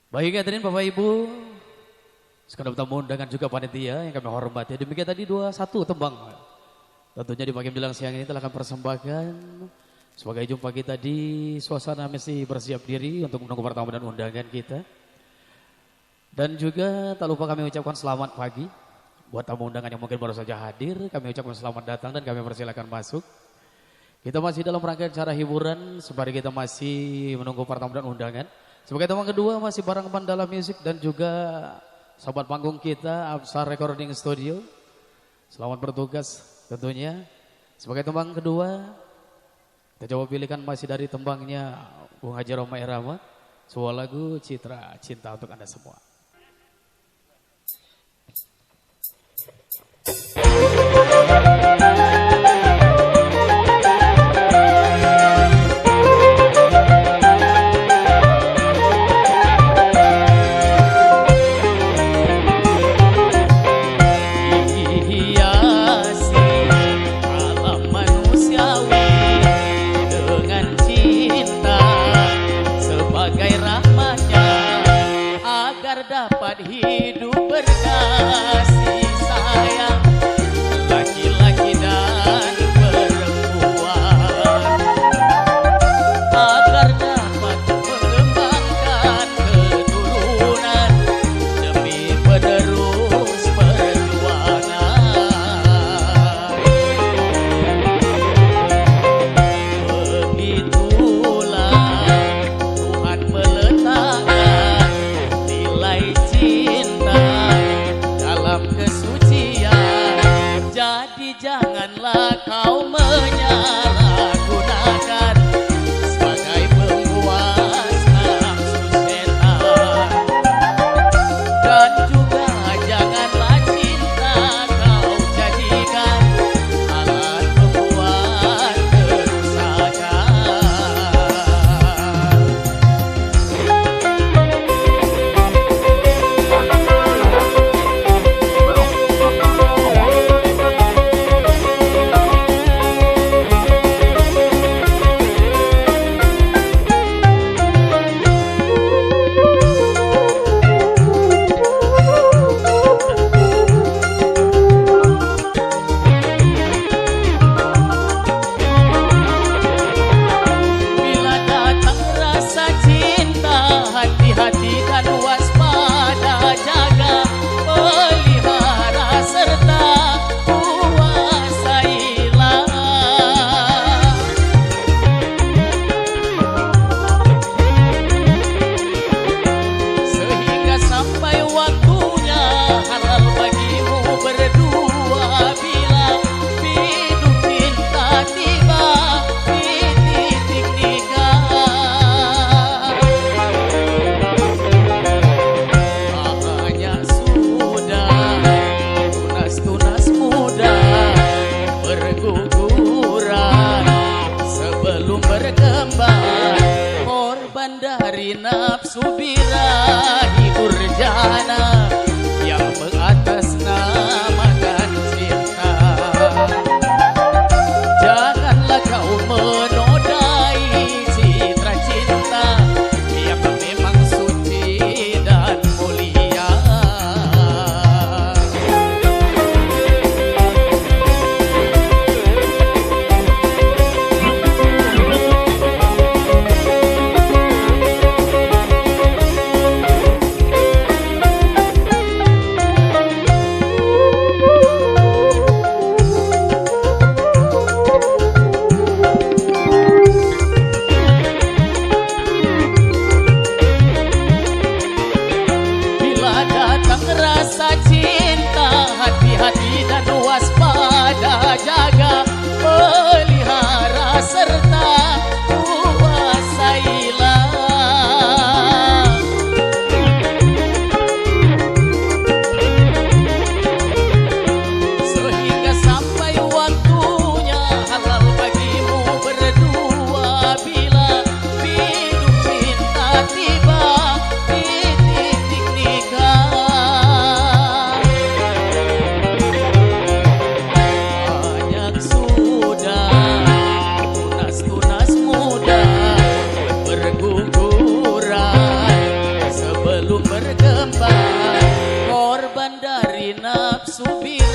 Baik hadirin Bapak Ibu, sekedar tamu undangan juga panitia yang kami hormati. Demikian tadi 21 tembang. Tentunya di pagi menjelang siang ini telah kami persembahkan sebagai jumpa kita di suasana mesti bersiap diri untuk menunggu pertamu dan undangan kita. Dan juga tak lupa kami ucapkan selamat pagi buat tamu undangan yang mungkin baru saja hadir. Kami ucapkan selamat datang dan kami persilakan masuk. Kita masih dalam rangkaian acara hiburan sembari kita masih menunggu pertamu dan undangan. Sebagai teman kedua masih bareng Mandala Music dan juga sahabat panggung kita Absar Recording Studio. Selamat bertugas tentunya. Sebagai teman kedua kita coba pilihkan masih dari tembangnya Bung Haji Roma Irama, sebuah lagu Citra Cinta untuk Anda semua. Dapat hidup berkasih sayang laki-laki dan perempuan, agar dapat mengembangkan keturunan demi penerus perjuangan. Begitulah Tuhan meletakkan cinta dalam kesucian. Jadi janganlah kau menyalahgunakan sebagai pemuas nafsu setan. Dan juga janganlah cinta kau jadikan alat pembuat kerusakan. Hati-hati dan waspada, jaga, pelihara serta kuasailah, sehingga sampai waktunya halal bagimu berdua bila hidup cinta tiba di titik nikah. Tunas muda berguguran sebelum berkembang, korban dari nafsu birahi durjana yang mengatasnamakan cinta. Janganlah kau menodai citra cinta yang memang suci dan mulia. subir